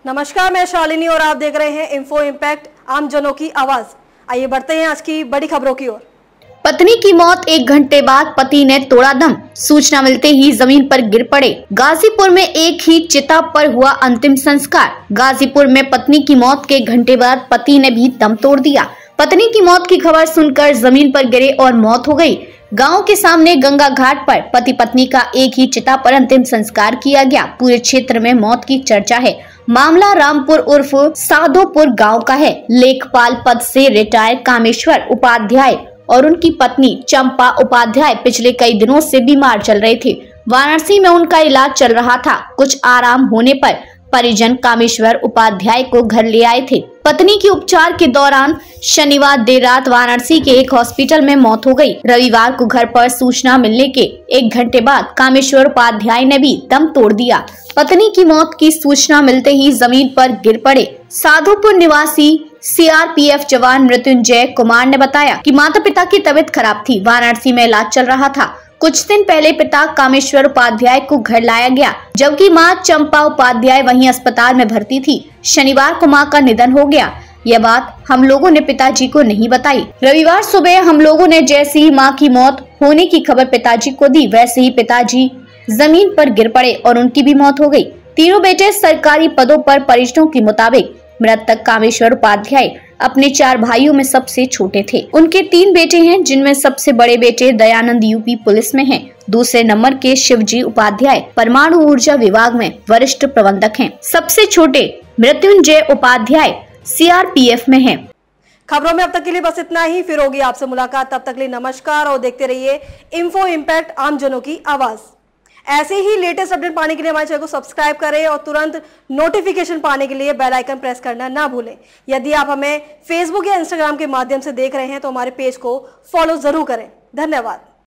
नमस्कार, मैं शालिनी और आप देख रहे हैं इन्फो इम्पैक्ट, आम जनों की आवाज। आइए बढ़ते हैं आज की बड़ी खबरों की ओर। पत्नी की मौत, 1 घंटे बाद पति ने तोड़ा दम, सूचना मिलते ही जमीन पर गिर पड़े। गाजीपुर में एक ही चिता पर हुआ अंतिम संस्कार। गाजीपुर में पत्नी की मौत के 1 घंटे बाद पति ने भी दम तोड़ दिया। पत्नी की मौत की खबर सुनकर जमीन पर गिरे और मौत हो गई। गांव के सामने गंगा घाट पर पति पत्नी का एक ही चिता पर अंतिम संस्कार किया गया। पूरे क्षेत्र में मौत की चर्चा है। मामला रामपुर उर्फ साधोपुर गांव का है। लेखपाल पद से रिटायर कामेश्वर उपाध्याय और उनकी पत्नी चंपा उपाध्याय पिछले कई दिनों से बीमार चल रहे थे। वाराणसी में उनका इलाज चल रहा था। कुछ आराम होने पर परिजन कामेश्वर उपाध्याय को घर ले आए थे। पत्नी की उपचार के दौरान शनिवार देर रात वाराणसी के एक हॉस्पिटल में मौत हो गई। रविवार को घर पर सूचना मिलने के 1 घंटे बाद कामेश्वर उपाध्याय ने भी दम तोड़ दिया। पत्नी की मौत की सूचना मिलते ही जमीन पर गिर पड़े। साधुपुर निवासी सीआरपीएफ जवान मृत्युंजय कुमार ने बताया कि माता पिता की तबीयत खराब थी। वाराणसी में इलाज चल रहा था। कुछ दिन पहले पिता कामेश्वर उपाध्याय को घर लाया गया, जबकि मां चंपा उपाध्याय वहीं अस्पताल में भर्ती थी। शनिवार को मां का निधन हो गया। यह बात हम लोगों ने पिताजी को नहीं बताई। रविवार सुबह हम लोगों ने जैसे ही मां की मौत होने की खबर पिताजी को दी, वैसे ही पिताजी जमीन पर गिर पड़े और उनकी भी मौत हो गई। तीनों बेटे सरकारी पदों पर। परिजनों के मुताबिक मृतक कामेश्वर उपाध्याय अपने 4 भाइयों में सबसे छोटे थे। उनके 3 बेटे हैं, जिनमें सबसे बड़े बेटे दयानंद यूपी पुलिस में हैं। दूसरे नंबर के शिवजी उपाध्याय परमाणु ऊर्जा विभाग में वरिष्ठ प्रबंधक हैं। सबसे छोटे मृत्युंजय उपाध्याय सीआरपीएफ में हैं। खबरों में अब तक के लिए बस इतना ही। फिर होगी आपसे मुलाकात, तब तक के लिए नमस्कार और देखते रहिए इन्फो इम्पैक्ट, आम जनों की आवाज। ऐसे ही लेटेस्ट अपडेट पाने के लिए हमारे चैनल को सब्सक्राइब करें और तुरंत नोटिफिकेशन पाने के लिए बेल आइकन प्रेस करना ना भूलें। यदि आप हमें फेसबुक या इंस्टाग्राम के माध्यम से देख रहे हैं तो हमारे पेज को फॉलो जरूर करें। धन्यवाद।